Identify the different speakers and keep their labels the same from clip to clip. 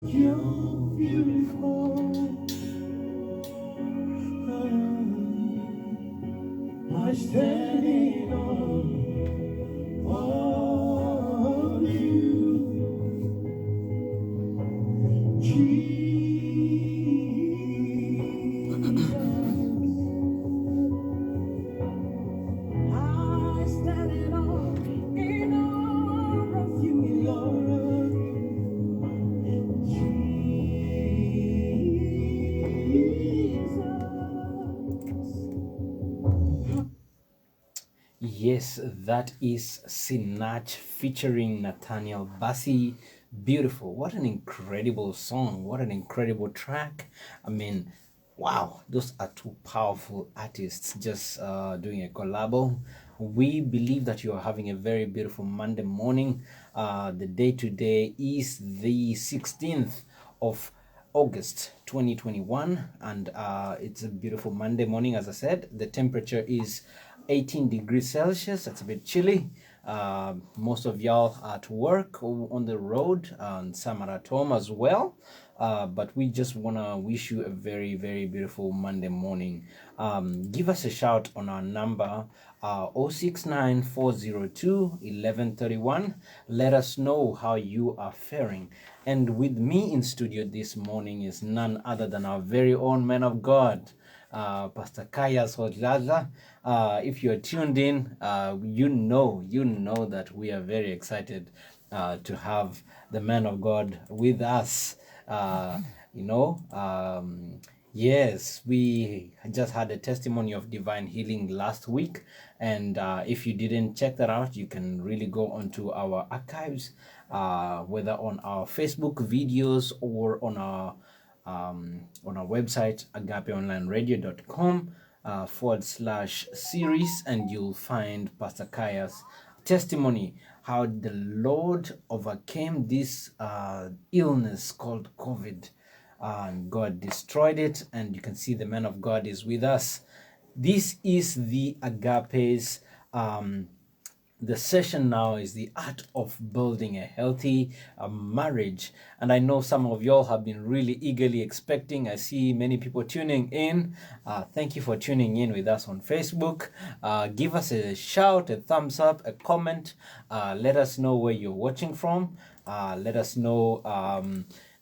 Speaker 1: You're beautiful. I'm standing on you, Jesus. I stand in awe of you, Lord. Yes, that is Sinach featuring Nathaniel Bassi. Beautiful. What an incredible song. What an incredible track. I mean, wow, those are two powerful artists just doing a collabo. We believe that you are having a very beautiful Monday morning. The day today is the 16th of August 2021, and it's a beautiful Monday morning. As I said, the temperature is 18 degrees Celsius. That's a bit chilly. Most of y'all are at work or on the road, and some are at home as well. But we just want to wish you a very, very beautiful Monday morning. Give us a shout on our number 069 Let us know how you are faring. And with me in studio this morning is none other than our very own man of God, Pastor Khaya Sodlala. If you're tuned in, you know that we are very excited to have the man of God with us. You know, yes, we just had a testimony of divine healing last week, and if you didn't check that out, you can really go onto our archives, whether on our Facebook videos or on our website agapeonlineradio.com /series, and you'll find Pastor Kaya's testimony how the Lord overcame this illness called COVID, and God destroyed it. And you can see the man of God is with us. This is the Agape's the session now is the art of building a healthy marriage. And I know some of y'all have been really eagerly expecting. I see many people tuning in. Thank you for tuning in with us on Facebook. Give us a shout, a thumbs up, a comment. Let us know where you're watching from. Let us know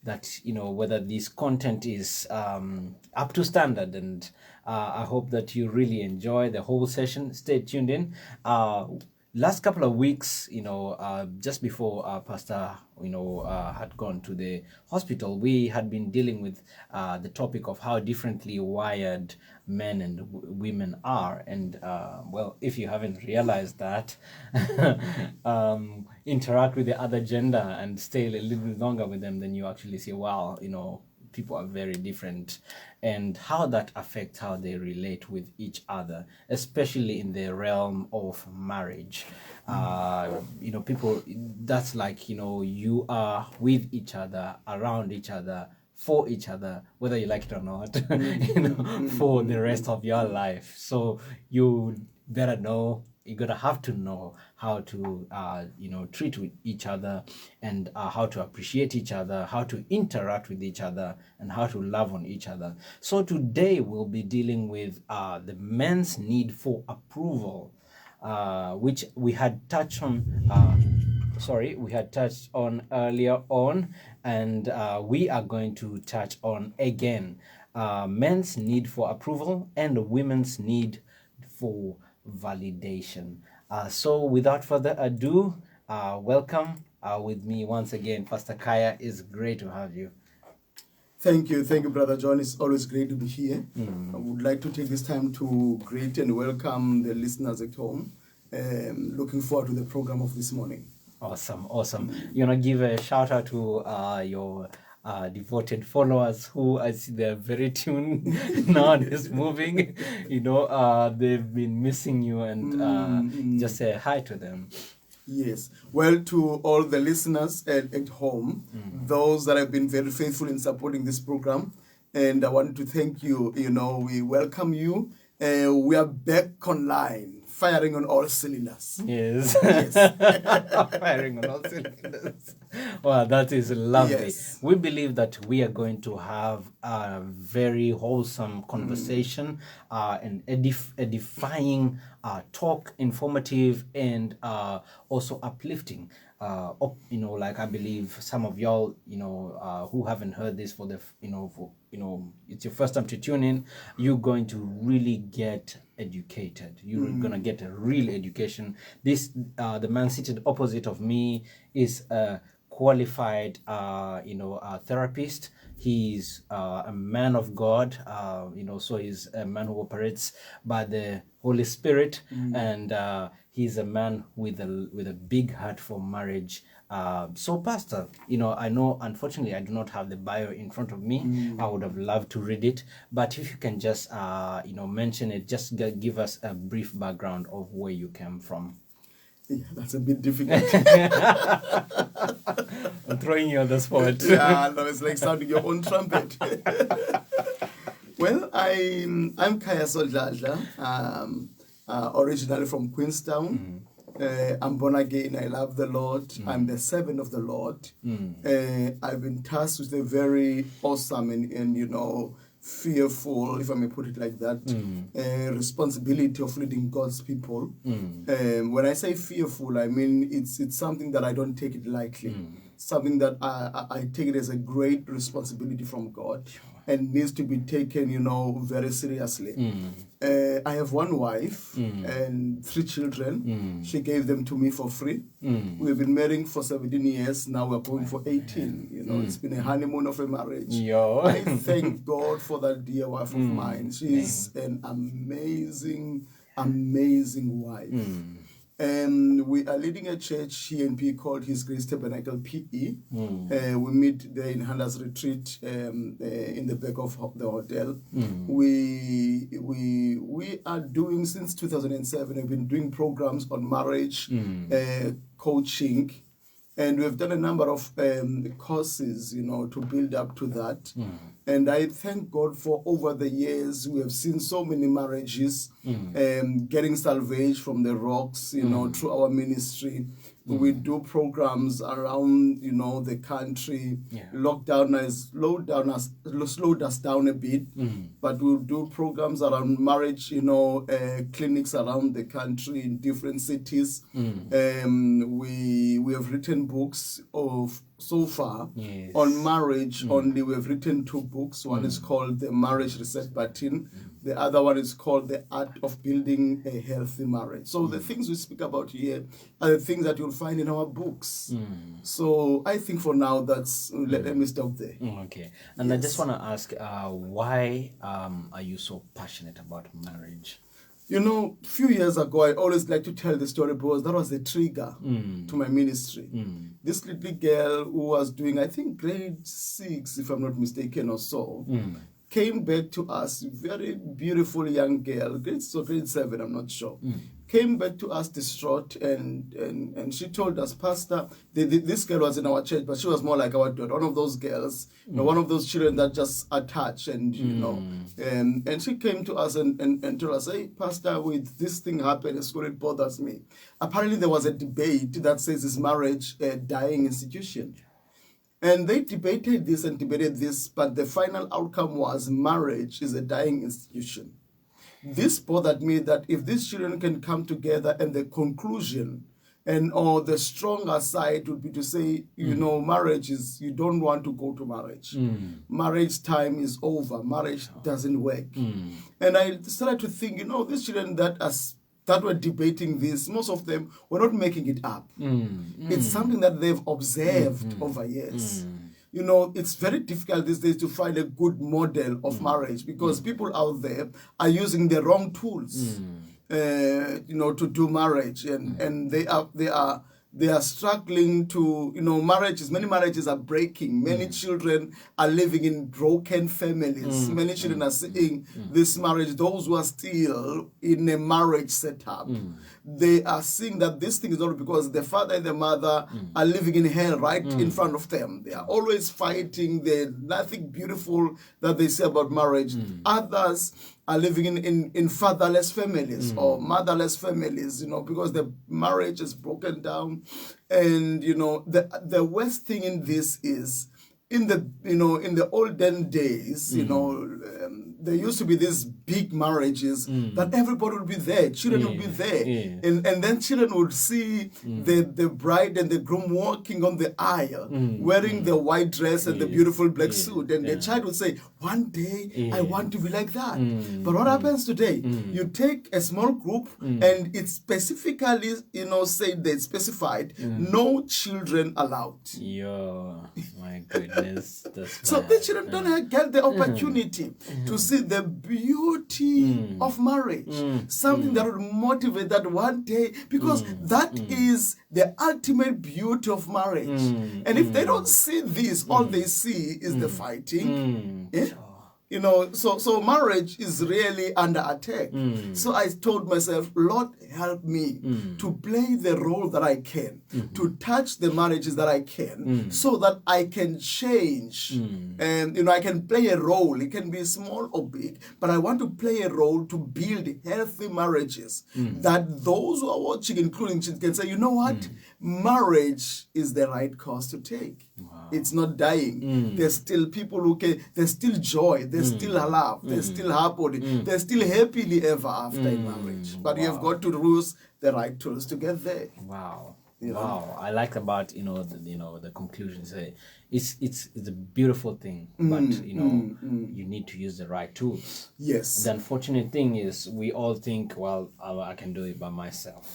Speaker 1: that, you know, whether this content is up to standard, and I hope that you really enjoy the whole session. Stay tuned in. Last couple of weeks, you know, just before Pastor, had gone to the hospital, we had been dealing with the topic of how differently wired men and women are. And well, if you haven't realized that, interact with the other gender and stay a little bit longer with them, then you actually see, wow, you know, people are very different, and how that affects how they relate with each other, especially in the realm of marriage. People, that's like, you are with each other, around each other, for each other, whether you like it or not, for the rest of your life. So you better know, you're gonna have to know how to treat with each other, and how to appreciate each other, how to interact with each other, and how to love on each other. So today we'll be dealing with the men's need for approval, which we had touched on earlier on, and we are going to touch on again, men's need for approval and women's need for validation. So without further ado, welcome with me once again, Pastor Khaya. It's great to have you.
Speaker 2: Thank you, Brother John. It's always great to be here. I would like to take this time to greet and welcome the listeners at home. Looking forward to the program of this morning.
Speaker 1: Awesome. You want to give a shout out to your devoted followers who I see they're very tuned now. This moving, they've been missing you, and just say hi to them.
Speaker 2: Yes. Well, to all the listeners at home, those that have been very faithful in supporting this program, and I want to thank you. We welcome you. We are back online firing on all cylinders.
Speaker 1: Yes.
Speaker 2: Yes.
Speaker 1: Firing on all cylinders. Wow, that is lovely.
Speaker 2: Yes.
Speaker 1: We believe that we are going to have a very wholesome conversation and edifying talk, informative and also uplifting. Like I believe some of y'all, who haven't heard this for the, it's your first time to tune in, you're going to really get educated. You're gonna get a real education. This the man seated opposite of me is a qualified therapist. He's a man of God, so he's a man who operates by the Holy Spirit, and he's a man with a big heart for marriage. So Pastor, I know unfortunately I do not have the bio in front of me. I would have loved to read it, but if you can just mention it, just give us a brief background of where you came from.
Speaker 2: Yeah, that's a bit difficult.
Speaker 1: I'm throwing you on the spot.
Speaker 2: Yeah, no, it's like sounding your own trumpet. Well, I'm Khaya Sodladla, originally from Queenstown. I'm born again. I love the Lord. I'm the servant of the Lord. I've been tasked with a very awesome and fearful, if I may put it like that, responsibility of leading God's people. When I say fearful, I mean it's something that I don't take it lightly. Something that I take it as a great responsibility from God and needs to be taken, very seriously. I have one wife and 3 children. She gave them to me for free. We've been married for 17 years. Now we're going for 18. It's been a honeymoon of a marriage. I thank God for that dear wife of mine. She's an amazing, amazing wife. And we are leading a church here in PE called His Grace Tabernacle PE. We meet there in Handler's Retreat in the back of the hotel. We are doing, since 2007, we've been doing programs on marriage, coaching, and we've done a number of courses, to build up to that. And I thank God for over the years, we have seen so many marriages getting salvation from the rocks, through our ministry. We do programs around, the country. Lockdown has slowed us down a bit, but we'll do programs around marriage, clinics around the country in different cities. We have written books so far on marriage. Only we have written 2 books. One is called The Marriage Reset Button. The other one is called The Art of Building a Healthy Marriage. So the things we speak about here are the things that you'll find in our books. So I think for now, let me stop there.
Speaker 1: Okay. And I just want to ask, why are you so passionate about marriage?
Speaker 2: A few years ago, I always like to tell the story because that was the trigger to my ministry. This little girl who was doing, I think, grade 6, if I'm not mistaken, or so, came back to us, very beautiful young girl, grade 7, I'm not sure. Came back to us distraught, and she told us, Pastor, this girl was in our church, but she was more like our daughter, one of those girls, one of those children that just attach, and and she came to us and told us, hey, Pastor, with this thing happened in school, it bothers me. Apparently there was a debate that says, is marriage a dying institution? And they debated this, but the final outcome was marriage is a dying institution. This bothered me, that if these children can come together, and the conclusion or the stronger side would be to say, marriage is, you don't want to go to marriage. Marriage time is over. Marriage doesn't work. And I started to think, these children that were debating this, most of them were not making it up. It's something that they've observed over years. It's very difficult these days to find a good model of marriage, because people out there are using the wrong tools, to do marriage, and they are struggling to, many marriages are breaking. Many children are living in broken families. Many children are seeing this marriage, those who are still in a marriage setup. They are seeing that this thing is not because the father and the mother are living in hell right in front of them. They are always fighting. There's nothing beautiful that they say about marriage. Others are living in fatherless families or motherless families, because the marriage is broken down. And, the worst thing in this is, in the olden days, there used to be these big marriages that everybody would be there, children would be there, and then children would see the bride and the groom walking on the aisle, wearing the white dress and the beautiful black suit, and the child would say, one day I want to be like that. But what happens today? You take a small group, and it's specifically, specified, no children allowed.
Speaker 1: Yo, my goodness.
Speaker 2: So the children don't get the opportunity to see the beauty of marriage, something that would motivate that one day, because that is the ultimate beauty of marriage. And if they don't see this, all they see is the fighting. So marriage is really under attack. So I told myself, Lord, help me to play the role that I can, to touch the marriages that I can, so that I can change. And, I can play a role. It can be small or big, but I want to play a role to build healthy marriages, that those who are watching, including children, can say, you know what? Marriage is the right course to take. Wow. It's not dying. There's still people who can, there's still joy, there's still love, there's still happily, there's still happily ever after in marriage. But you have got to use the right tools to get there.
Speaker 1: Wow. Wow, I like about the conclusions. It's a beautiful thing, but you need to use the right tools.
Speaker 2: Yes.
Speaker 1: The unfortunate thing is we all think, well, I can do it by myself.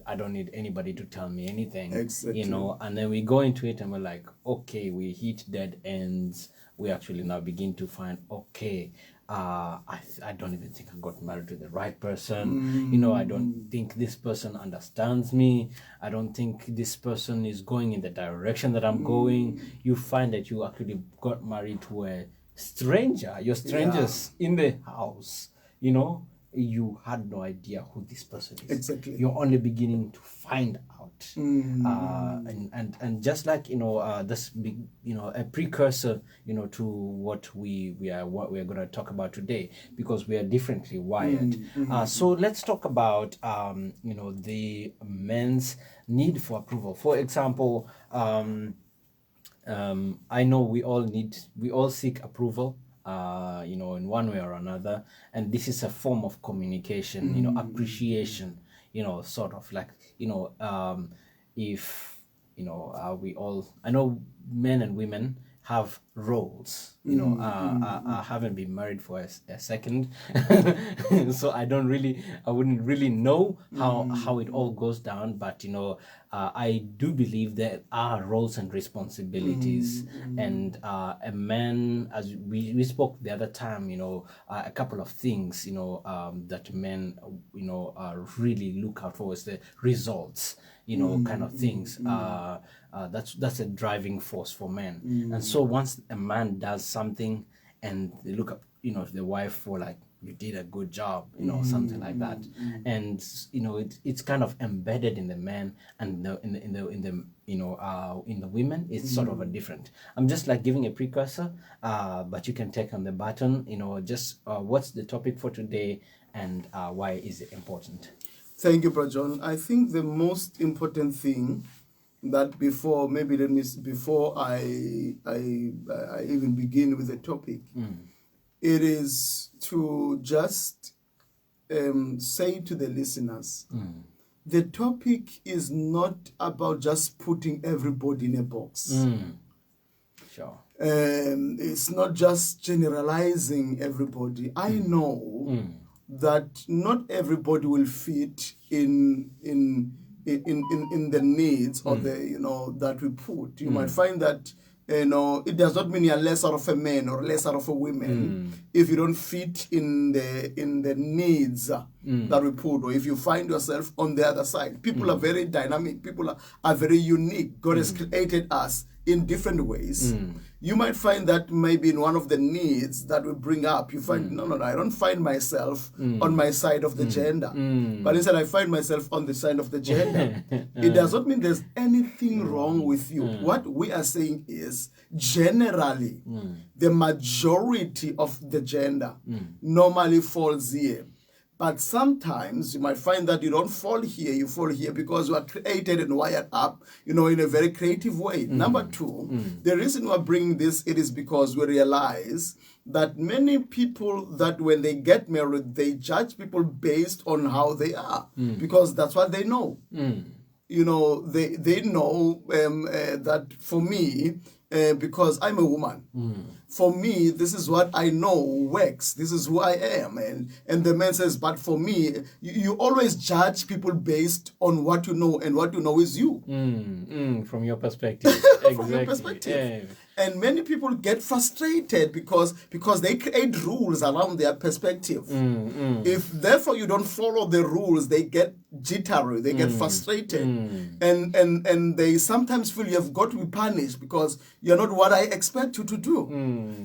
Speaker 1: I don't need anybody to tell me anything.
Speaker 2: Exactly.
Speaker 1: And then we go into it and we're like, okay, we hit dead ends. We actually now begin to find, okay, I don't even think I got married to the right person. I don't think this person understands me. I don't think this person is going in the direction that I'm going. You find that you actually got married to a stranger. You're strangers in the house, You had no idea who this person is.
Speaker 2: Exactly.
Speaker 1: You're only beginning to find out. And just like this big a precursor to what we are going to talk about today, because we are differently wired. So let's talk about the men's need for approval. For example, I know we all seek approval, in one way or another, and this is a form of communication, appreciation, sort of like, if, we all, I know men and women have roles, I haven't been married for a second, so I wouldn't really know how it all goes down, but I do believe there are roles and responsibilities, and a man, as we spoke the other time, a couple of things, that men, really look out for is the results, kind of things. That's a driving force for men. And so once a man does something and they look up, the wife for like, you did a good job, something like that. And, it's kind of embedded in the man, and in the women, it's sort of a different. I'm just like giving a precursor, but you can take on the button, just what's the topic for today, and why is it important?
Speaker 2: Thank you, Brother John. I think the most important thing that before I even begin with the topic, it is to just say to the listeners, the topic is not about just putting everybody in a box.
Speaker 1: Sure.
Speaker 2: It's not just generalizing everybody. I know that not everybody will fit in the needs or the that we put. You might find that it does not mean you're lesser of a man or lesser of a woman if you don't fit in the needs that we put, or if you find yourself on the other side. People are very dynamic. People are very unique. God has created us in different ways. You might find that maybe in one of the needs that we bring up, you find, no, I don't find myself on my side of the gender. But instead, I find myself on the side of the gender. It does not mean there's anything wrong with you. What we are saying is, generally, the majority of the gender normally falls here. But sometimes you might find that you don't fall here, you fall here because you are created and wired up, in a very creative way. Number two, the reason we're bringing this, it is because we realize that many people that when they get married, they judge people based on how they are, because that's what they know. They know that for me, because I'm a woman. For me, this is what I know works. This is who I am. And the man says, but for me, you always judge people based on what you know, and what you know is you.
Speaker 1: From your perspective.
Speaker 2: From
Speaker 1: Exactly.
Speaker 2: your perspective.
Speaker 1: Yeah.
Speaker 2: And many people get frustrated because they create rules around their perspective. If therefore you don't follow the rules, they get jittery, they get frustrated. And they sometimes feel you have got to be punished because you're not what I expect you to do.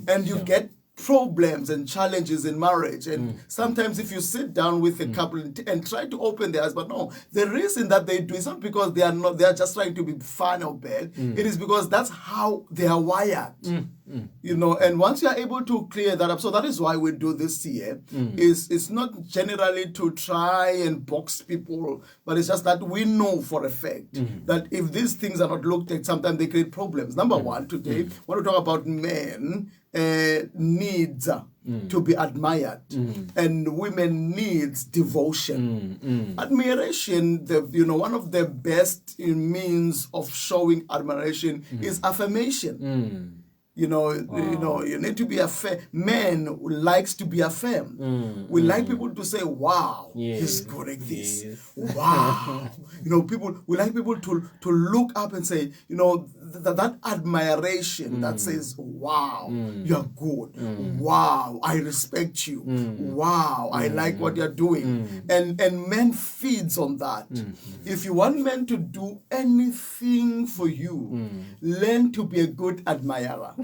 Speaker 2: And you get problems and challenges in marriage. And sometimes if you sit down with a couple and try to open their eyes, but no, the reason that they do is not because they are just trying to be fun or bad. It is because that's how they are wired. And once you are able to clear that up, so that is why we do this here. It's not generally to try and box people, but it's just that we know for a fact that if these things are not looked at, sometimes they create problems. Number one, today, when we talk about men, needs to be admired, and women needs devotion. Admiration, one of the best means of showing admiration is affirmation. You need to be men likes to be affirmed. We like people to say, wow, he's good at this. Wow. We like people to look up and say, that admiration that says, wow, you're good. Wow, I respect you. Wow, I like what you're doing. And men feeds on that. If you want men to do anything for you, learn to be a good admirer.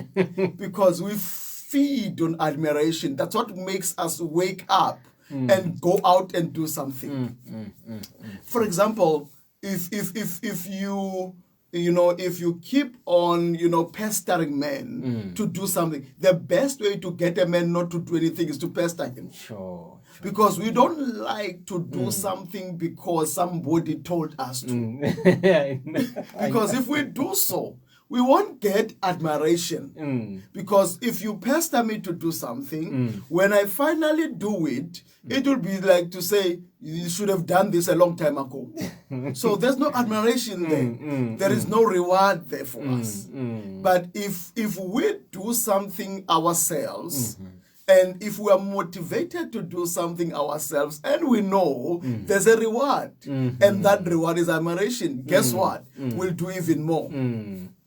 Speaker 2: Because we feed on admiration. That's what makes us wake up and go out and do something. For example, if you keep on, pestering men to do something, the best way to get a man not to do anything is to pester him.
Speaker 1: Sure.
Speaker 2: Because we don't like to do something because somebody told us to. Because if we do so, we won't get admiration. Because if you pester me to do something, when I finally do it, it will be like to say, you should have done this a long time ago. So there's no admiration there. There is no reward there for us. But if we do something ourselves, and if we are motivated to do something ourselves, and we know there's a reward, and that reward is admiration, guess what? We'll do even more.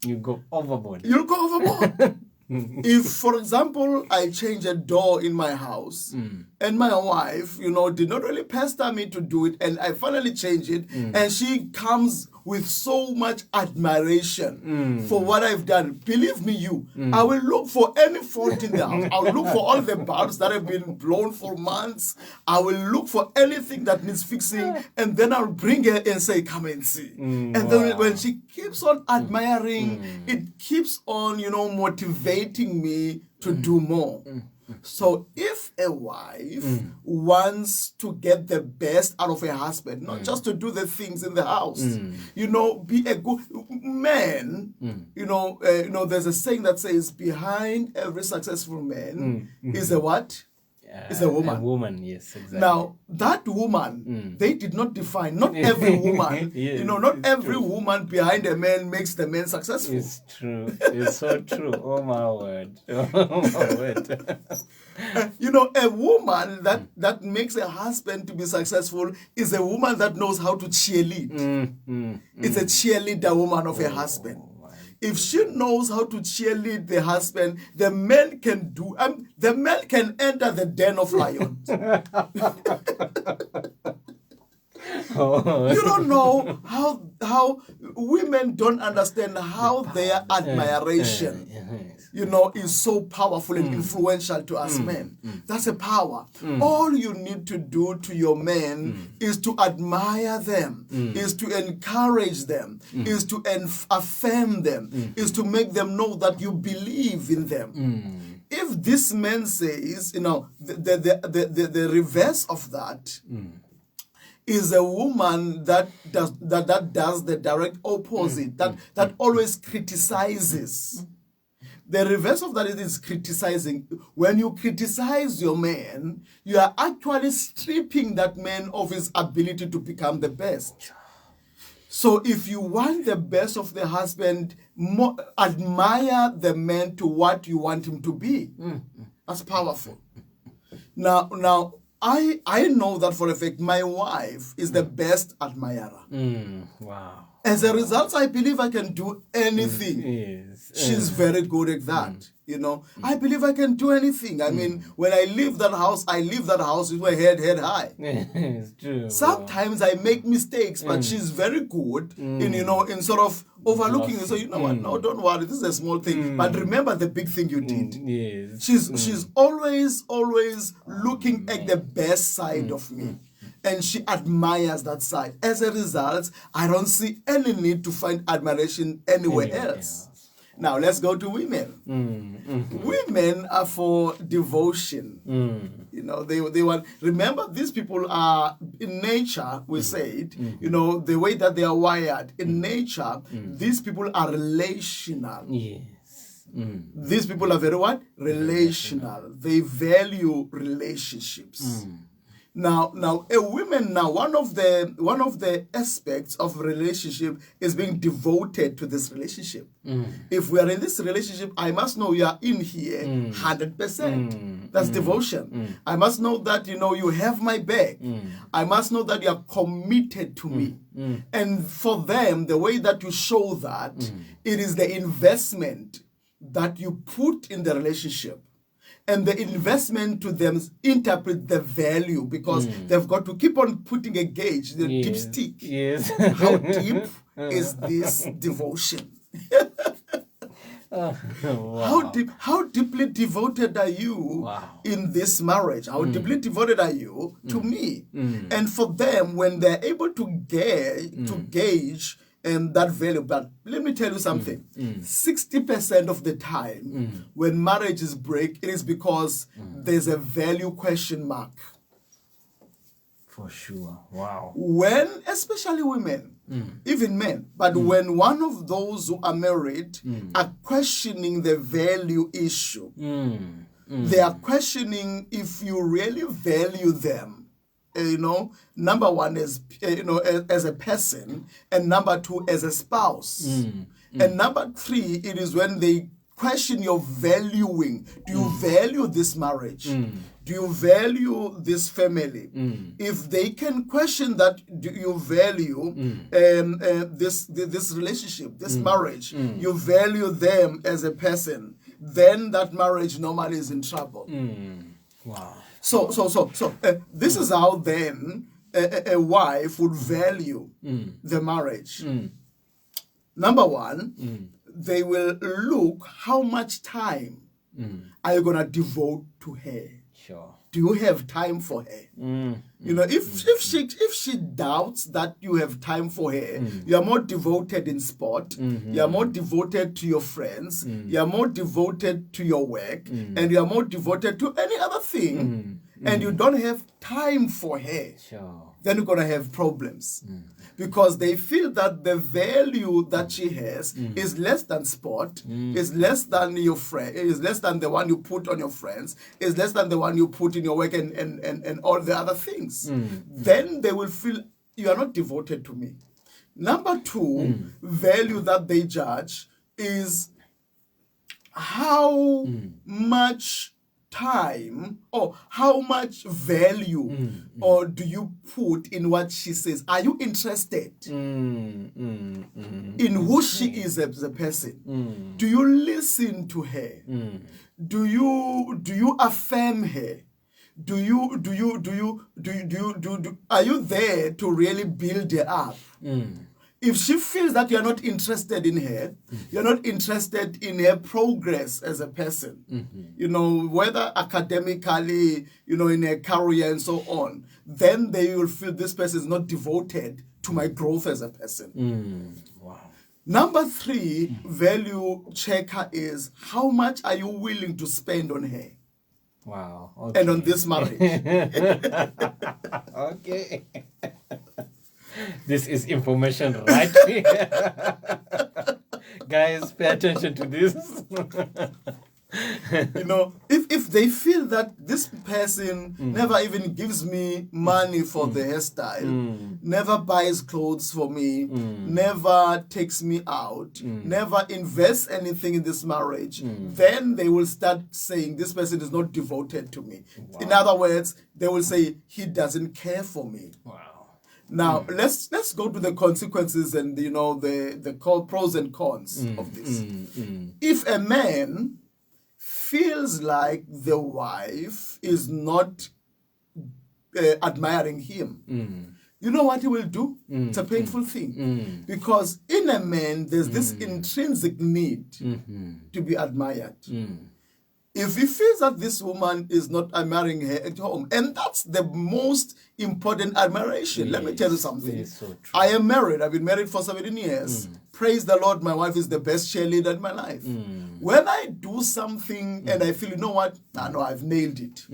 Speaker 1: You go overboard.
Speaker 2: You'll go overboard. If, for example, I change a door in my house, and my wife, did not really pester me to do it, and I finally change it, and she comes with so much admiration for what I've done. Believe me, I will look for any fault in the house. I'll look for all the bulbs that have been blown for months. I will look for anything that needs fixing, and then I'll bring her and say, come and see. And then when she keeps on admiring, it keeps on, motivating me to do more. So if a wife wants to get the best out of her husband, not just to do the things in the house, be a good man, there's a saying that says behind every successful man is a what? Is a woman.
Speaker 1: A woman, yes, exactly.
Speaker 2: Now, that woman, they did not define, not every woman,
Speaker 1: yes,
Speaker 2: not every woman behind a man makes the man successful.
Speaker 1: It's true. It's so true. Oh, my word. Oh, my word.
Speaker 2: A woman that makes a husband to be successful is a woman that knows how to cheerlead. It's a cheerleader woman of a husband. If she knows how to cheerlead the husband, the man can enter the den of lions.
Speaker 1: Oh.
Speaker 2: You don't know how women don't understand how their admiration, is so powerful and influential to us men. That's a power. All you need to do to your men is to admire them, is to encourage them, is to affirm them, is to make them know that you believe in them. If this man says, the reverse of that is a woman that does the direct opposite, that always criticizes. The reverse of that is criticizing. When you criticize your man, you are actually stripping that man of his ability to become the best. So if you want the best of the husband, admire the man to what you want him to be. That's powerful. Now, I know that for a fact my wife is the best admirer.
Speaker 1: Wow.
Speaker 2: As a result, I believe I can do anything.
Speaker 1: Yes.
Speaker 2: She's very good at that. I believe I can do anything. I mean, when I leave that house with my head high.
Speaker 1: It's true.
Speaker 2: Sometimes I make mistakes, but she's very good in sort of overlooking it. So you know what? No, don't worry. This is a small thing. But remember the big thing you did.
Speaker 1: Yes.
Speaker 2: She's always looking at the best side of me. And she admires that side. As a result, I don't see any need to find admiration anywhere else. Now, let's go to women. Women are for devotion. They want. Remember, these people are, in nature, we said, the way that they are wired. In nature, these people are relational.
Speaker 1: Yes.
Speaker 2: These people are very what? Relational. They value relationships. Now, a woman. Now, one of the aspects of relationship is being devoted to this relationship. If we are in this relationship, I must know you are in here 100%. That's devotion. I must know that you have my back. I must know that you are committed to me. And for them, the way that you show that, it is the investment that you put in the relationship. And the investment to them interpret the value, because they've got to keep on putting a gauge, the dipstick.
Speaker 1: Yes.
Speaker 2: How deep is this devotion?
Speaker 1: Wow.
Speaker 2: How deeply devoted are you in this marriage? How deeply devoted are you to me? And for them, when they're able to gauge that value. But let me tell you something. 60% of the time when marriages break, it is because there's a value question mark.
Speaker 1: For sure. Wow.
Speaker 2: When, especially women, even men, but when one of those who are married are questioning the value issue, they are questioning if you really value them. Number one is, as a person, and number two, as a spouse. And number three, it is when they question your valuing. Do you value this marriage? Do you value this family? If they can question that, do you value this relationship, this marriage? You value them as a person, then that marriage normally is in trouble.
Speaker 1: Wow.
Speaker 2: So, this is how then a wife would value the marriage. Number one, they will look how much time are you going to devote to her.
Speaker 1: Sure.
Speaker 2: Do you have time for her? If she doubts that you have time for her, you are more devoted in sport, you are more devoted to your friends, you are more devoted to your work, and you are more devoted to any other thing, and you don't have time for her, then you're going to have problems. Because they feel that the value that she has is less than sport, is less than your friend, is less than the one you put on your friends, is less than the one you put in your work and all the other things. Then they will feel you are not devoted to me. Number two, value that they judge is how much time or how much value or do you put in what she says? Are you interested in who she is as a person? Do you listen to her? Do you affirm her? are you there to really build her up? If she feels that you're not interested in her, you're not interested in her progress as a person, you know, whether academically, you know, in her career and so on, then they will feel this person is not devoted to my growth as a person.
Speaker 1: Wow.
Speaker 2: Number 3 value checker is how much are you willing to spend on her?
Speaker 1: Wow. Okay.
Speaker 2: And on this marriage.
Speaker 1: Okay. This is information, right? Guys, pay attention to this.
Speaker 2: You know, if they feel that this person never even gives me money for the hairstyle, never buys clothes for me, never takes me out, never invests anything in this marriage, then they will start saying this person is not devoted to me. Wow. In other words, they will say he doesn't care for me.
Speaker 1: Wow.
Speaker 2: Now let's go to the consequences and, you know, the pros and cons of this. If a man feels like the wife is not admiring him, you know what he will do? It's a painful thing. Because in a man, there's this intrinsic need to be admired. If he feels that this woman is not admiring her at home, and that's the most important admiration. Let me tell you something.
Speaker 1: So true.
Speaker 2: I am married. I've been married for 17 years. Praise the Lord, my wife is the best cheerleader in my life. When I do something and I feel, you know what? No, I've nailed it.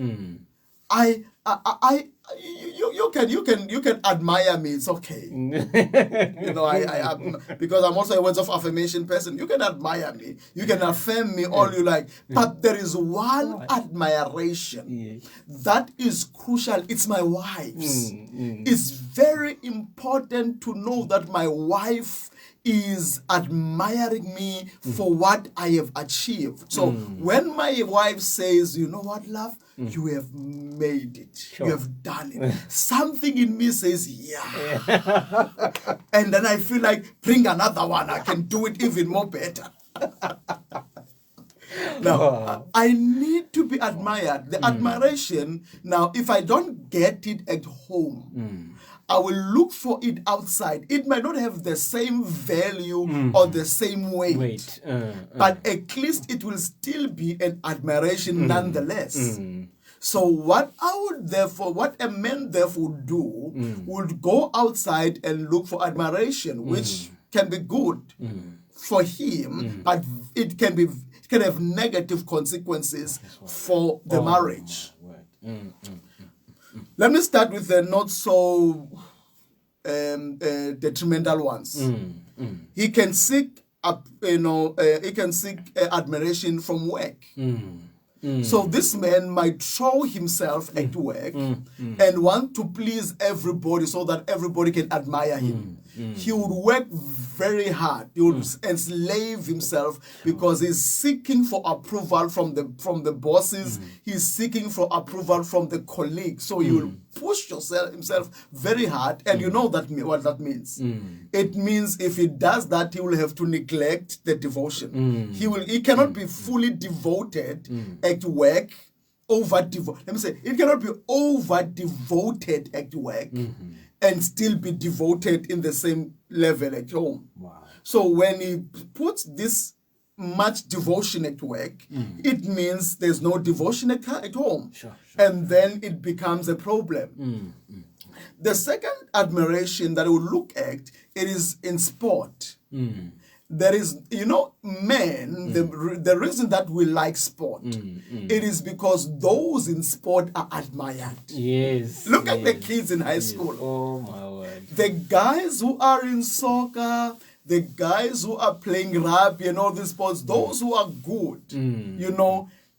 Speaker 2: You can admire me. It's okay. You know, I because I'm also a words of affirmation person. You can admire me. You can affirm me all you like. But there is one admiration that is crucial. It's my wife's. It's very important to know that my wife is admiring me for what I have achieved. So when my wife says, you know what, love, you have made it.
Speaker 1: Sure.
Speaker 2: You have done it. Something in me says, yeah. And then I feel like, bring another one. I can do it even more better. Now, I need to be admired. The admiration, now, if I don't get it at home, I will look for it outside. It might not have the same value or the same weight. But at least it will still be an admiration nonetheless. So what a man therefore would do would go outside and look for admiration, which can be good for him, but it can have negative consequences for the marriage. Let me start with the not so detrimental ones. He can seek admiration from work. So this man might throw himself at work and want to please everybody so that everybody can admire him. He would work very hard. He would enslave himself because he's seeking for approval from the bosses. He's seeking for approval from the colleagues. So he will push himself very hard, and you know what that means. It means if he does that, he will have to neglect the devotion. He cannot be fully devoted at work. Let me say, it cannot be over devoted at work and still be devoted in the same level at home.
Speaker 1: Wow.
Speaker 2: So when he puts this much devotion at work, it means there's no devotion at home.
Speaker 1: Sure.
Speaker 2: And then it becomes a problem. The second admiration that I will look at, it is in sport. There is, men, the reason that we like sport, it is because those in sport are admired.
Speaker 1: Yes.
Speaker 2: Look at the kids in high school.
Speaker 1: Oh, my word.
Speaker 2: The guys who are in soccer, the guys who are playing rugby and all these sports, those who are good,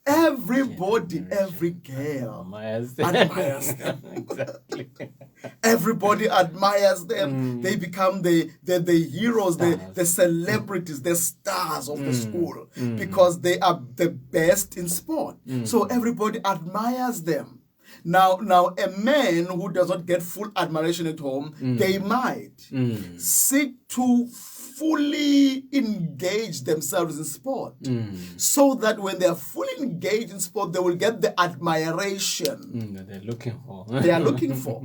Speaker 2: everybody, every girl admires them.
Speaker 1: Exactly.
Speaker 2: Everybody admires them. They become the heroes, the celebrities, the stars of the school because they are the best in sport. So everybody admires them. Now, a man who does not get full admiration at home, they might seek to fully engage themselves in sport, so that when they are fully engaged in sport, they will get the admiration
Speaker 1: That they're looking for.
Speaker 2: they are looking for.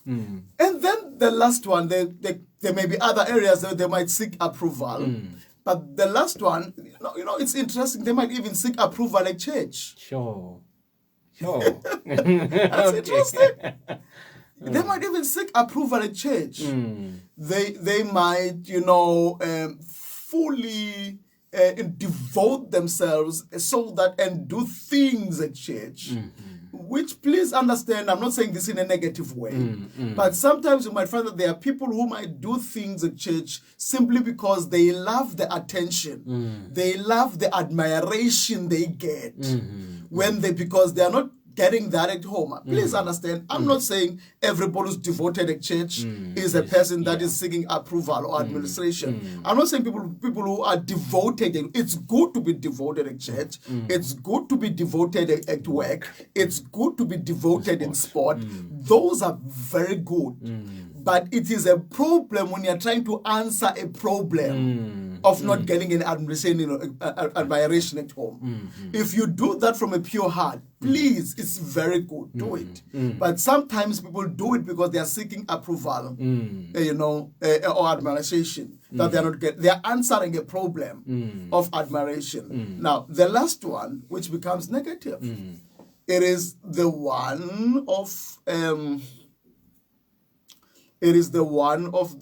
Speaker 2: And then the last one, there may be other areas that they might seek approval. But the last one, it's interesting. They might even seek approval at church.
Speaker 1: Sure.
Speaker 2: That's interesting. They might even seek approval at church. They might, fully devote themselves so that and do things at church. Which, please understand, I'm not saying this in a negative way, but sometimes you might find that there are people who might do things at church simply because they love the attention, they love the admiration they get because they are not getting that at home. Please understand, I'm not saying everybody who's devoted at church is a person that is seeking approval or administration. I'm not saying people who are devoted. It's good to be devoted at church. It's good to be devoted at work. It's good to be devoted in sport. Those are very good. But it is a problem when you're trying to answer a problem of not getting an admiration at home. If you do that from a pure heart, please, it's very good. Do it. But sometimes people do it because they are seeking approval, or admiration that they are not getting. They are answering a problem of admiration. Now, the last one, which becomes negative, it is the one of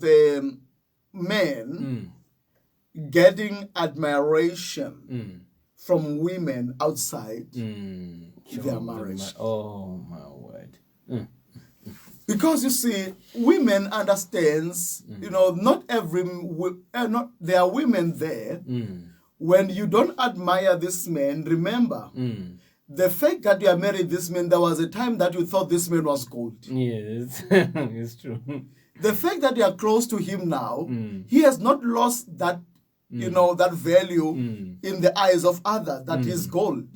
Speaker 2: the men getting admiration from women outside their marriage.
Speaker 1: Oh my word.
Speaker 2: Because you see, women understands, not there are women there. When you don't admire this man, remember, the fact that you are married this man, there was a time that you thought this man was gold.
Speaker 1: Yes, it's true.
Speaker 2: The fact that you are close to him now, he has not lost that, that value in the eyes of others, that is gold.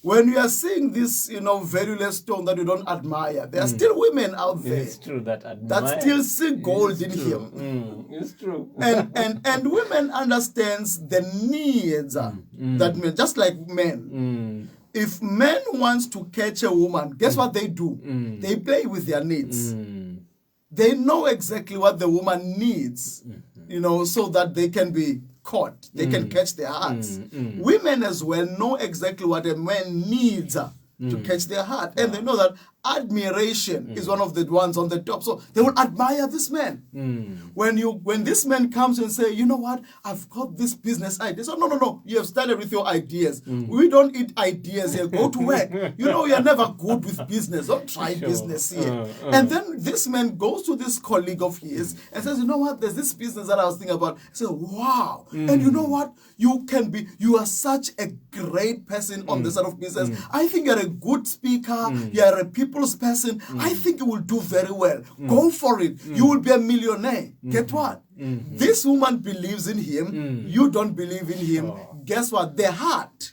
Speaker 2: When you are seeing this, valueless stone that you don't admire, there are still women out there.
Speaker 1: It's true that
Speaker 2: still see gold in him.
Speaker 1: It's true.
Speaker 2: And women understands the needs that men, just like men. If men wants to catch a woman, guess what they do? They play with their needs. They know exactly what the woman needs, so that they can be caught. They can catch their hearts. Women as well know exactly what a man needs to catch their heart. And they know that admiration is one of the ones on the top. So they will admire this man. When this man comes and say, you know what, I've got this business idea. So no, you have started with your ideas. We don't eat ideas here. Go to work. You're never good with business. Don't try business here. And then this man goes to this colleague of his and says, you know what, there's this business that I was thinking about. He says, wow. And you know what, you are such a great person on the side of business. I think you're a good speaker. You're a people's person. I think you will do very well. Go for it. You will be a millionaire. Get what? This woman believes in him. You don't believe in him. Guess what? The heart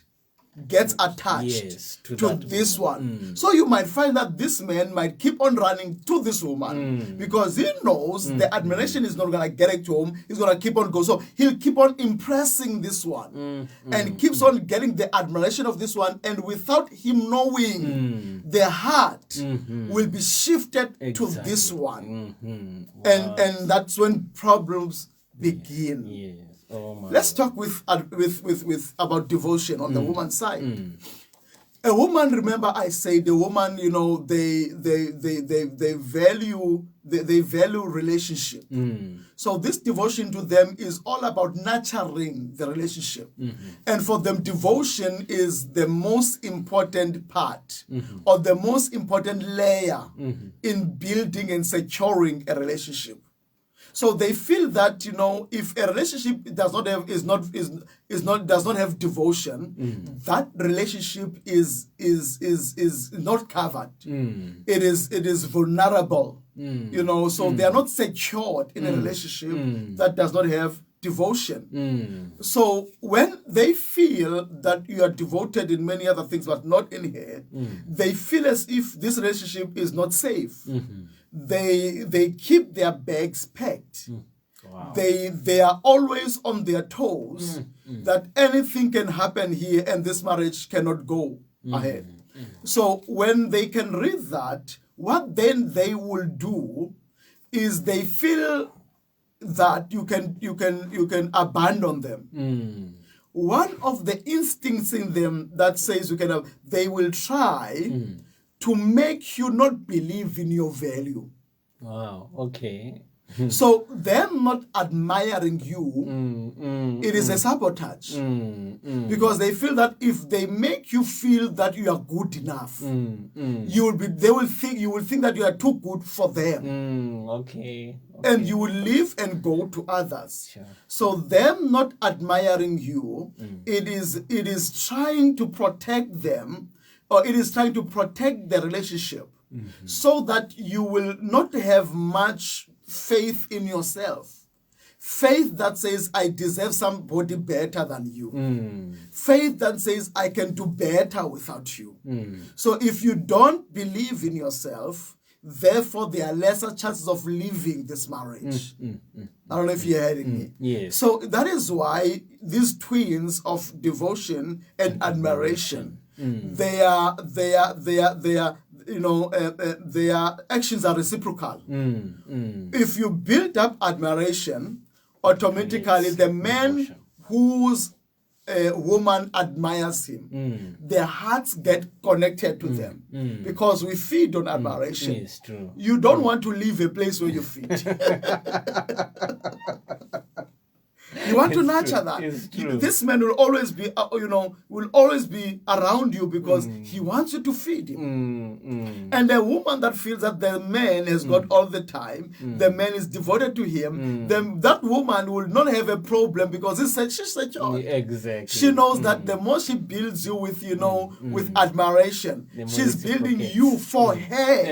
Speaker 2: gets attached to this one. So you might find that this man might keep on running to this woman because he knows the admiration is not going to get it to him. He's going to keep on going. So he'll keep on impressing this one and keeps on getting the admiration of this one. And without him knowing, the heart will be shifted to this one. Wow. And that's when problems begin.
Speaker 1: Yes. Oh my.
Speaker 2: Let's talk with about devotion on the woman's side. A woman, remember I say the woman, they value relationship. So this devotion to them is all about nurturing the relationship. And for them, devotion is the most important part or the most important layer in building and securing a relationship. So they feel that if a relationship does not have devotion, that relationship is not covered. It is vulnerable. So they are not secured in a relationship that does not have devotion. So when they feel that you are devoted in many other things but not in here, they feel as if this relationship is not safe. They keep their bags packed.
Speaker 1: Wow.
Speaker 2: They are always on their toes that anything can happen here and this marriage cannot go ahead. So when they can read that, what then they will do is they feel that you can abandon them. One of the instincts in them that says they will try to make you not believe in your value.
Speaker 1: Wow. Okay.
Speaker 2: So them not admiring you, it is a sabotage. Because they feel that if they make you feel that you are good enough, you will think that you are too good for them.
Speaker 1: Okay.
Speaker 2: And you will leave and go to others.
Speaker 1: Sure.
Speaker 2: So them not admiring you, it is trying to protect them, or it is trying to protect the relationship, so that you will not have much faith in yourself. Faith that says, I deserve somebody better than you. Faith that says, I can do better without you. So if you don't believe in yourself, therefore there are lesser chances of leaving this marriage. I don't know if you're hearing me.
Speaker 1: Yes.
Speaker 2: So that is why these twins of devotion and admiration, their actions are reciprocal. If you build up admiration, automatically the man whose woman admires him, their hearts get connected to them, because we feed on admiration.
Speaker 1: Yes, true.
Speaker 2: You don't want to leave a place where you feed. You want to nurture that.
Speaker 1: It's true.
Speaker 2: This man will always be, will always be around you because he wants you to feed him. And a woman that feels that the man has got all the time, the man is devoted to him, then that woman will not have a problem because she's a child.
Speaker 1: Exactly.
Speaker 2: She knows that the more she builds you with, with admiration, she's building you for her.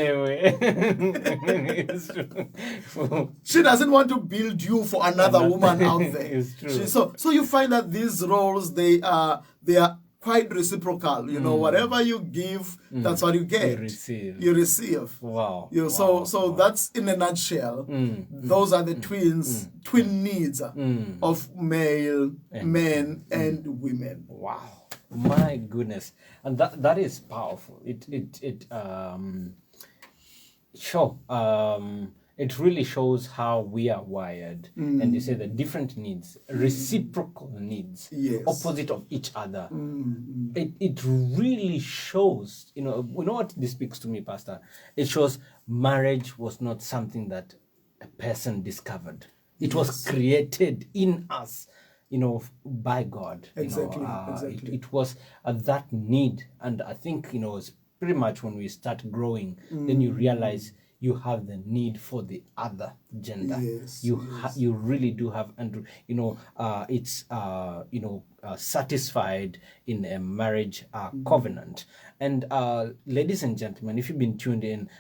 Speaker 1: It's true.
Speaker 2: She doesn't want to build you for another woman out there.
Speaker 1: It's true.
Speaker 2: So you find that these roles, they are quite reciprocal. Whatever you give, that's what you get. You receive.
Speaker 1: Wow.
Speaker 2: So that's in a nutshell. Those are the twin needs of men and women.
Speaker 1: Wow. My goodness. And that is powerful. It really shows how we are wired. And you say the different needs, reciprocal needs,
Speaker 2: Yes.
Speaker 1: opposite of each other. It really shows, you know what this speaks to me, Pastor? It shows marriage was not something that a person discovered. It was created in us, by God.
Speaker 2: Exactly.
Speaker 1: It was that need. And I think, it's pretty much when we start growing, then you realize you have the need for the other gender.
Speaker 2: Yes,
Speaker 1: You really do have, and it's satisfied in a marriage covenant. And ladies and gentlemen, if you've been tuned in,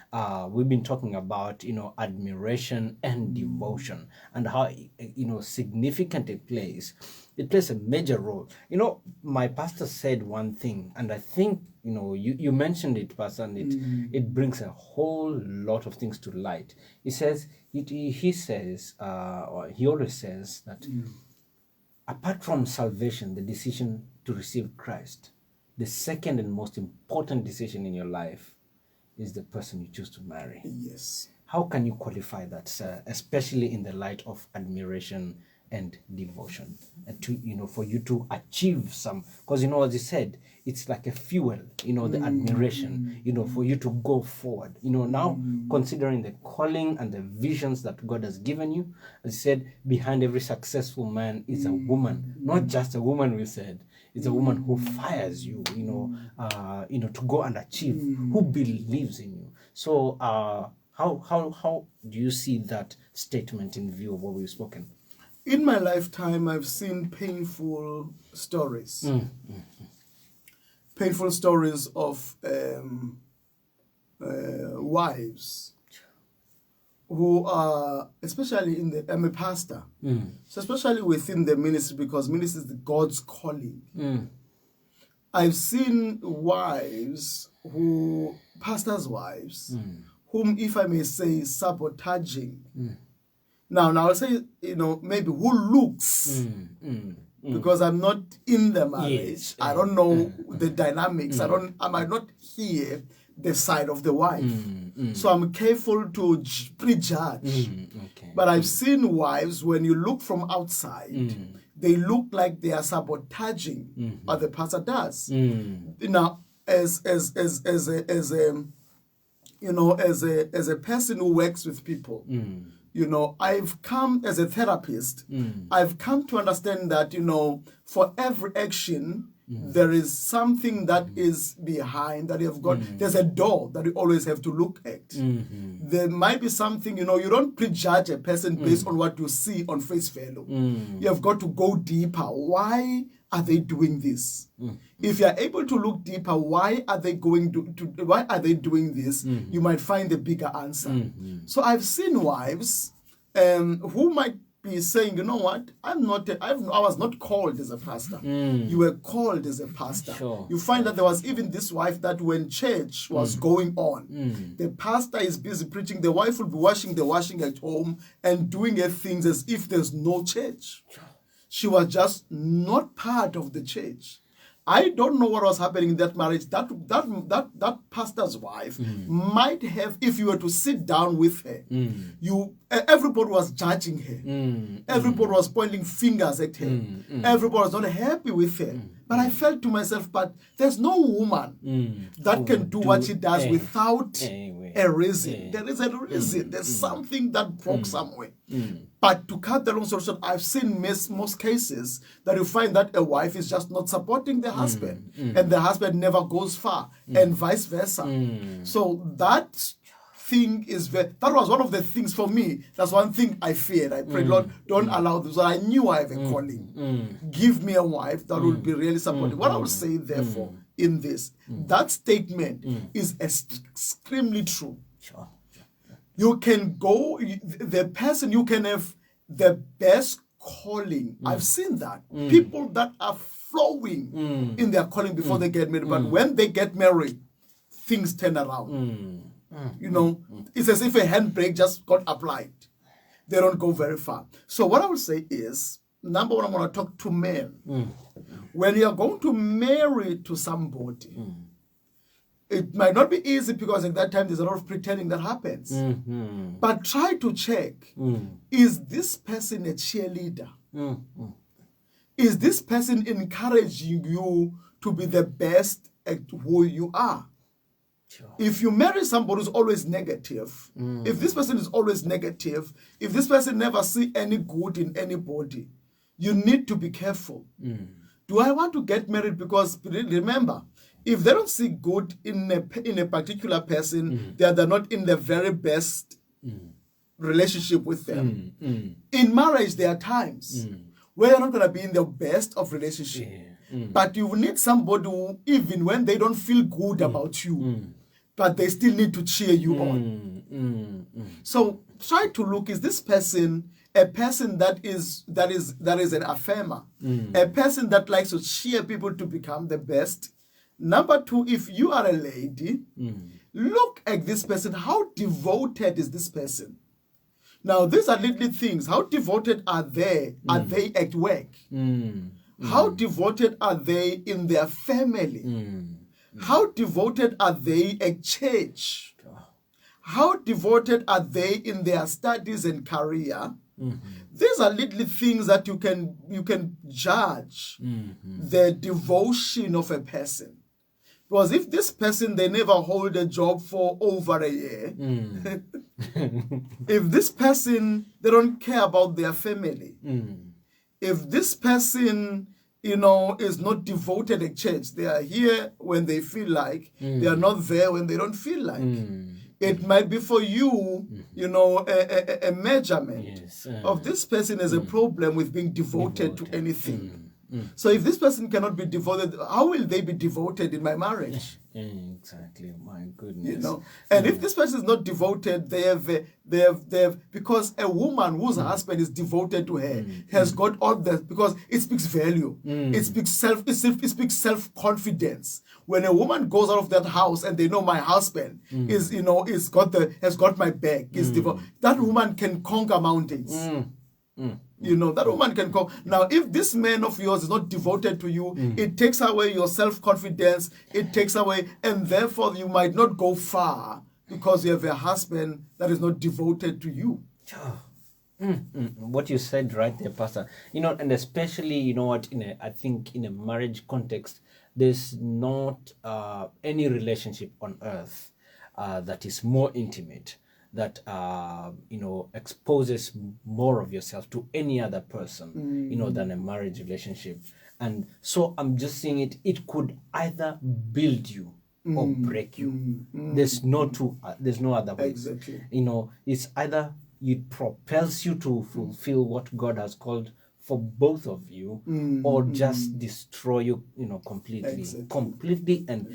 Speaker 1: we've been talking about admiration and devotion, and how significant it plays a major role. My pastor said one thing, and I think you mentioned it, Pastor, and it brings a whole lot of things to light. He says he says, or he always says that apart from salvation, the decision to receive Christ, the second and most important decision in your life is the person you choose to marry.
Speaker 2: Yes.
Speaker 1: How can you qualify that, sir, especially in the light of admiration and devotion, and to for you to achieve some, because as you said, it's like a fuel, the admiration, for you to go forward. Now considering the calling and the visions that God has given you, as you said, behind every successful man is a woman, not just a woman. We said it's a woman who fires you, to go and achieve, who believes in you. So how do you see that statement in view of what we've spoken?
Speaker 2: In my lifetime, I've seen painful stories. Painful stories of wives who are, especially I'm a pastor, so especially within the ministry, because ministry is God's calling. I've seen wives pastors' wives, whom, if I may say, sabotaging Now I'll say, maybe who looks, because I'm not in the marriage.
Speaker 1: Yes.
Speaker 2: I don't know the dynamics. I might not hear the side of the wife. So I'm careful to prejudge.
Speaker 1: Okay.
Speaker 2: But I've seen wives, when you look from outside, they look like they are sabotaging what the pastor does. Now, as a person who works with people, I've come as a therapist, I've come to understand that, for every action, there is something that is behind, that you've got, there's a door that you always have to look at. There might be something, you don't prejudge a person based on what you see on face value. You have got to go deeper. Why are they doing this? If you're able to look deeper, why are they doing this? You might find the bigger answer. So I've seen wives who might be saying, you know what, I was not called as a pastor. You were called as a pastor.
Speaker 1: Sure.
Speaker 2: You find that there was even this wife that when church was going on, the pastor is busy preaching, the wife will be washing the washing at home and doing her things as if there's no church. She was just not part of the church. I don't know what was happening in that marriage. That pastor's wife might have, if you were to sit down with her, everybody was judging her. Everybody was pointing fingers at her. Everybody was not happy with her. But I felt to myself, but there's no woman that can do what she does without a reason. There is a reason. There's something that broke somewhere. But to cut the long story short, I've seen most cases that you find that a wife is just not supporting the husband, and the husband never goes far, and vice versa. So that thing that was one of the things for me. That's one thing I feared. I prayed, Lord, don't allow this. So I knew I have a calling. Give me a wife that will be really supportive. What I will say, therefore, in this, that statement is extremely true.
Speaker 1: Sure.
Speaker 2: You can go, you can have the best calling. I've seen that. People that are flowing in their calling before they get married, but when they get married, things turn around. It's as if a handbrake just got applied. They don't go very far. So what I would say is, number one, I'm going to talk to men. When you're going to marry to somebody, it might not be easy because at that time there's a lot of pretending that happens. But try to check, is this person a cheerleader? Is this person encouraging you to be the best at who you are? Sure. If you marry somebody who's always negative, if this person is always negative, if this person never see any good in anybody, you need to be careful. Do I want to get married? Because remember, if they don't see good in a particular person, they're not in the very best relationship with them. In marriage, there are times where you're not going to be in the best of relationship. But you need somebody who, even when they don't feel good about you, but they still need to cheer you on. So try to look, is this person a person that is an affirmer, a person that likes to cheer people to become the best? Number two, if you are a lady, look at this person. How devoted is this person? Now, these are little things. How devoted are they? Are they at work? How devoted are they in their family? How devoted are they at church? How devoted are they in their studies and career? These are little things that you can judge the devotion of a person. Because if this person, they never hold a job for over a year, if this person, they don't care about their family, if this person, is not devoted at church, they are here when they feel like, they are not there when they don't feel like. It might be for you, a measurement of this person as a problem with being devoted to anything. So if this person cannot be devoted, how will they be devoted in my marriage?
Speaker 1: Exactly. My goodness.
Speaker 2: You know, and if this person is not devoted, they have because a woman whose husband is devoted to her has got all that, because it speaks value. It speaks self confidence. When a woman goes out of that house and they know my husband has got my back, is devoted, that woman can conquer mountains. You know, that woman can come. Now, if this man of yours is not devoted to you, it takes away your self-confidence, it takes away, and therefore you might not go far because you have a husband that is not devoted to you.
Speaker 1: What you said right there, Pastor. You know, and especially, you know what, I think in a marriage context, there's not any relationship on earth that is more intimate, that exposes more of yourself to any other person, than a marriage relationship. And so I'm just saying it could either build you or break you. There's no other way.
Speaker 2: Exactly.
Speaker 1: It's either it propels you to fulfill what God has called for both of you, or just destroy you, completely. And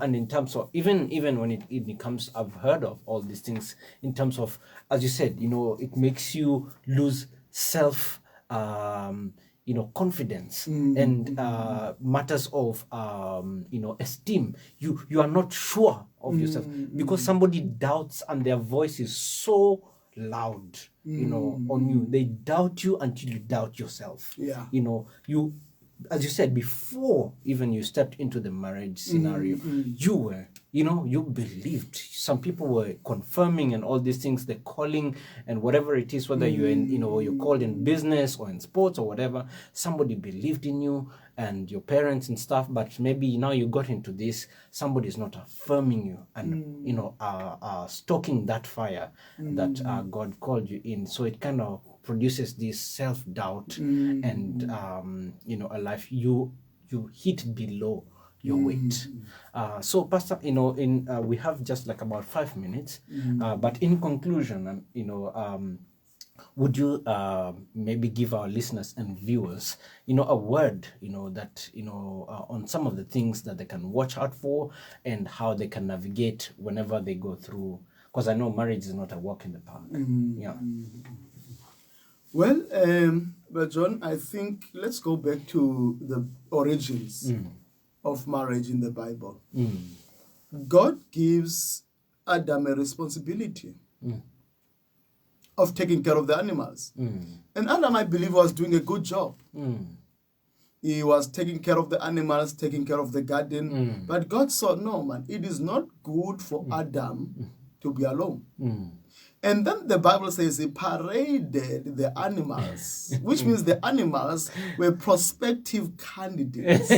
Speaker 1: and in terms of even when it comes, I've heard of all these things in terms of, as you said, it makes you lose self confidence, and matters of esteem. You are not sure of yourself because somebody doubts, and their voice is so loud on you. They doubt you until you doubt yourself. You, as you said, before even you stepped into the marriage scenario, you were, you believed. Some people were confirming and all these things, the calling and whatever it is, whether you're in, you're called in business or in sports or whatever, somebody believed in you and your parents and stuff. But maybe now you got into this, somebody is not affirming you and, stoking that fire that God called you in. So it kind of produces this self-doubt and, a life you hit below your weight. So Pastor, we have just like about 5 minutes, but in conclusion, would you maybe give our listeners and viewers, a word, that, on some of the things that they can watch out for and how they can navigate whenever they go through, because I know marriage is not a walk in the park.
Speaker 2: Well, but John, I think let's go back to the origins of marriage in the Bible. God gives Adam a responsibility of taking care of the animals. And Adam, I believe, was doing a good job. He was taking care of the animals, taking care of the garden. But God saw, no, man, it is not good for Adam to be alone. And then the Bible says he paraded the animals, which means the animals were prospective candidates.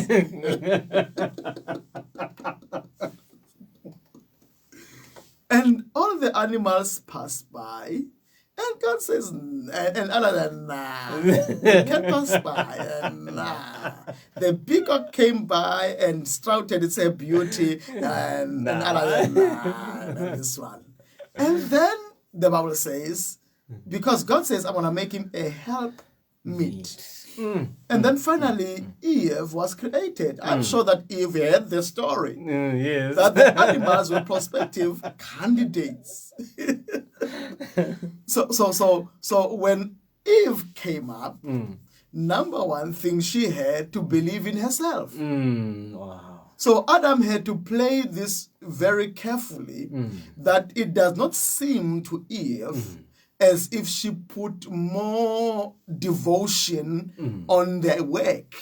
Speaker 2: And all the animals passed by, and God says, and Allah said, nah, they can't pass by, nah. The peacock came by and sprouted its beauty, and Allah said, nah, not this one. And then the Bible says, because God says, I'm going to make him a helpmeet. And then finally, Eve was created. I'm sure that Eve heard the story.
Speaker 1: Yes.
Speaker 2: That the animals were prospective candidates. So when Eve came up, number one thing, she had to believe in herself.
Speaker 1: Wow.
Speaker 2: So Adam had to play this very carefully, that it does not seem to Eve as if she put more devotion on the work.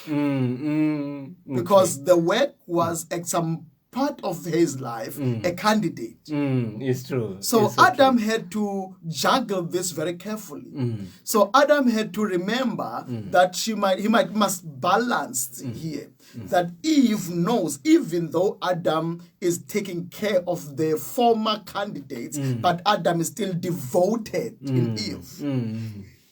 Speaker 2: Because the work was at some part of his life a candidate.
Speaker 1: It's true.
Speaker 2: So
Speaker 1: it's
Speaker 2: Adam
Speaker 1: true.
Speaker 2: had to juggle this very carefully. So Adam had to remember that he must balance here. That Eve knows, even though Adam is taking care of the former candidates, but Adam is still devoted in Eve.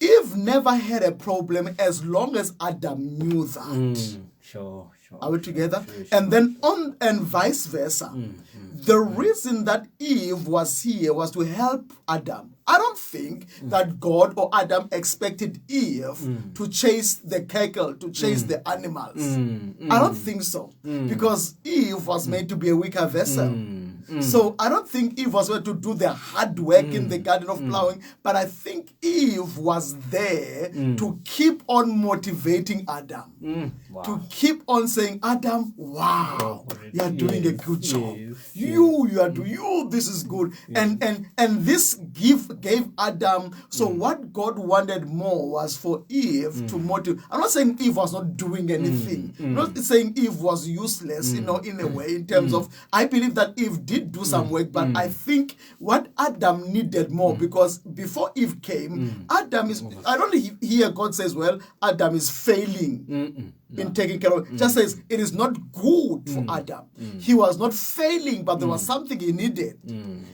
Speaker 2: Eve never had a problem as long as Adam knew that.
Speaker 1: Sure.
Speaker 2: Are we together?
Speaker 1: Sure.
Speaker 2: And then and vice versa. The reason that Eve was here was to help Adam. I don't think that God or Adam expected Eve to chase the cattle, to chase the animals. I don't think so. Because Eve was made to be a weaker vessel. So I don't think Eve was going to do the hard work in the garden of plowing, but I think Eve was there to keep on motivating Adam.
Speaker 1: Wow.
Speaker 2: To keep on saying, Adam, wow, you are doing a good job.
Speaker 1: Yes,
Speaker 2: You are doing, this is good. And this gift gave Adam, so what God wanted more was for Eve to motivate. I'm not saying Eve was not doing anything. I'm not saying Eve was useless, in a way, in terms of, I believe that Eve did do some work, but I think what Adam needed more, because before Eve came, Adam is, I don't hear God says, well, Adam is failing in taking care of it. Just says it is not good for Adam. He was not failing, but there was something he needed.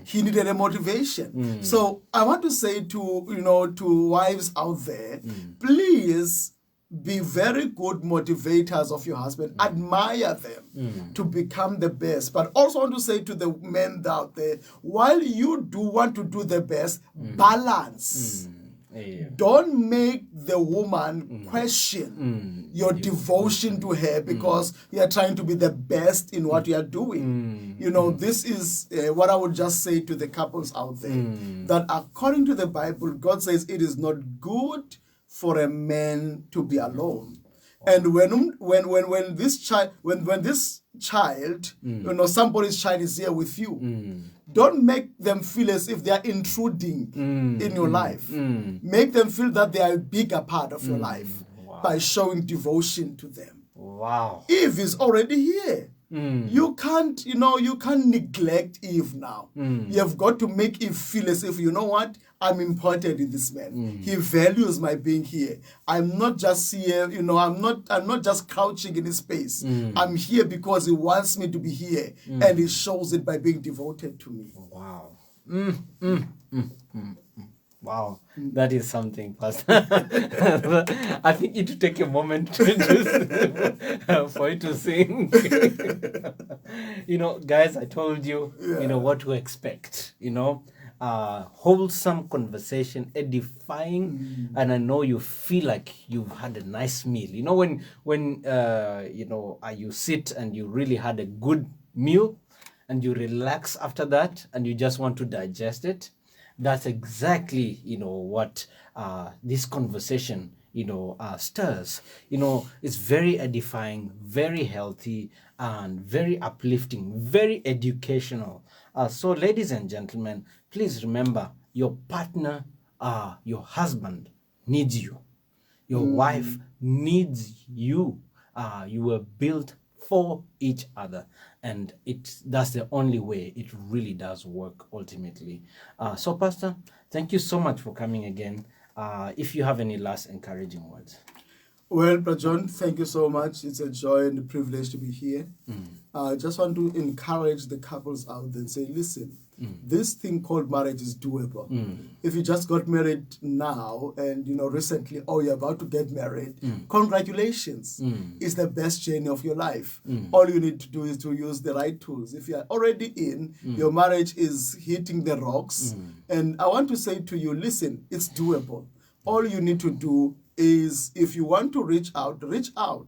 Speaker 2: He needed a motivation. So I want to say to to wives out there, please be very good motivators of your husband. Admire them to become the best. But also want to say to the men out there, while you do want to do the best, balance. Don't make the woman question your devotion to her because you are trying to be the best in what you are doing. This is what I would just say to the couples out there, that according to the Bible, God says it is not good for a man to be alone. And when this child, somebody's child is here with you, don't make them feel as if they are intruding in your life. Make them feel that they are a bigger part of your life by showing devotion to them.
Speaker 1: Wow.
Speaker 2: Eve is already here. You can't neglect Eve now. You have got to make Eve feel as if, you know what, I'm important in this man. He values my being here. I'm not just here, I'm not just crouching in his space. I'm here because he wants me to be here, and he shows it by being devoted to me.
Speaker 1: Wow. Wow, that is something, Pastor. I think it will take a moment for you to sing. Guys, I told you, what to expect. Wholesome conversation, edifying, and I know you feel like you've had a nice meal. When you sit and you really had a good meal, and you relax after that, and you just want to digest it. That's exactly, what this conversation, stirs. It's very edifying, very healthy, and very uplifting, very educational. So, ladies and gentlemen, please remember your partner, your husband needs you. Your wife needs you. You were built for each other, and that's the only way it really does work ultimately. So Pastor, thank you so much for coming again. If you have any last encouraging words.
Speaker 2: Well, Brother John, thank you so much. It's a joy and a privilege to be here. I just want to encourage the couples out there and say, listen, this thing called marriage is doable. If you just got married now and, recently, or you're about to get married, congratulations. It's the best journey of your life. All you need to do is to use the right tools. If you're already in, your marriage is hitting the rocks. And I want to say to you, listen, it's doable. All you need to do is, if you want to reach out, reach out.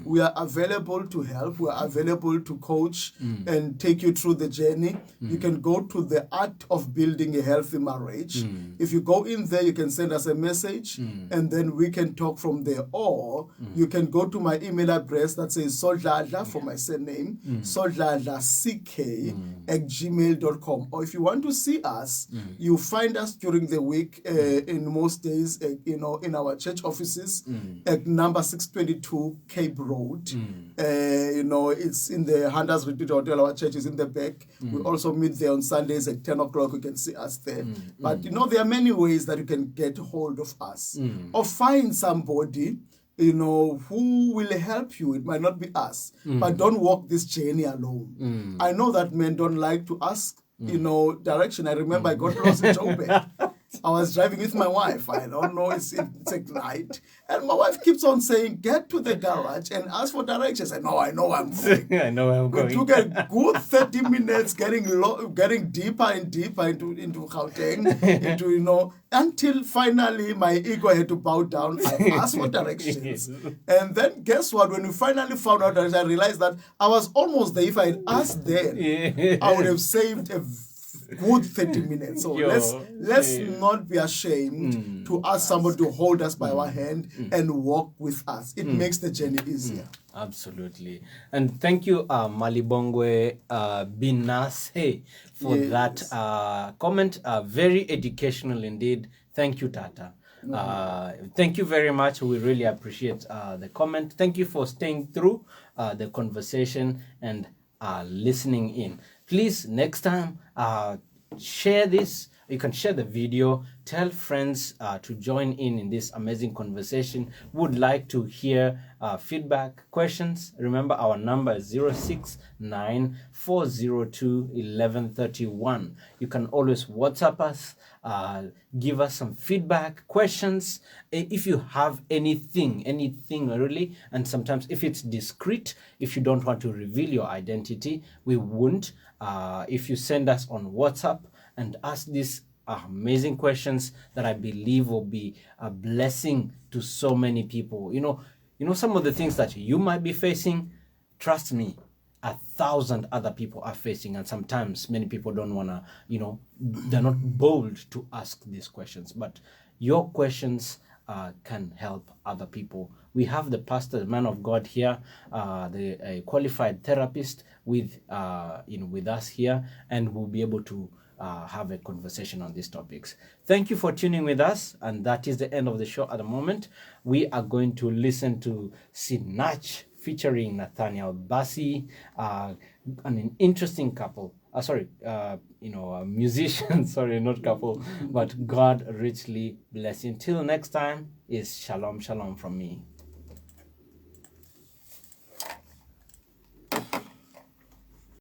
Speaker 2: We are available to help. We are available to coach and take you through the journey. You can go to the Art of Building a Healthy Marriage. If you go in there, you can send us a message and then we can talk from there. Or you can go to my email address that says Sodladla for my surname, sodladlack@gmail.com. Or if you want to see us, you find us during the week in most days, in our church offices at number 622 Cape Road. It's in the Hunters Retreat Hotel. Our church is in the back. We also meet there on Sundays at 10 o'clock. You can see us there. But there are many ways that you can get hold of us or find somebody who will help you. It might not be us, but don't walk this journey alone. I know that men don't like to ask direction. I remember I got lost in Joburg. I was driving with my wife. I don't know, it's at night. And my wife keeps on saying, get to the garage and ask for directions. I know I'm going.
Speaker 1: I know where I'm
Speaker 2: We
Speaker 1: going.
Speaker 2: took a good 30 minutes getting deeper and deeper into Gauteng, until finally my ego had to bow down. I asked for directions. And then guess what? When we finally found out directions, I realized that I was almost there. If I had asked then, I would have saved a good 30 minutes. So let's not be ashamed to ask somebody to hold us by our hand and walk with us. It makes the journey easier.
Speaker 1: Absolutely. And thank you, Malibongwe Binase, for that comment. Very educational indeed. Thank you, Tata. Thank you very much. We really appreciate the comment. Thank you for staying through the conversation and listening in. Please, next time, share this. You can share the video. Tell friends to join in this amazing conversation. Would like to hear feedback, questions. Remember, our number is 069-402-1131. You can always WhatsApp us. Give us some feedback, questions. If you have anything really, and sometimes if it's discreet, if you don't want to reveal your identity, we won't. If you send us on WhatsApp and ask these amazing questions that I believe will be a blessing to so many people. You know some of the things that you might be facing, trust me, 1,000 other people are facing, and sometimes many people don't want to, they're not bold to ask these questions, but your questions can help other people. We have the pastor, the man of God here, a qualified therapist with us here, and we'll be able to have a conversation on these topics. Thank you for tuning with us, and that is the end of the show at the moment. We are going to listen to Sinach featuring Nathaniel Bassi, an interesting couple. A musician, sorry, not couple, but God richly bless you. Until next time, is shalom, shalom from me.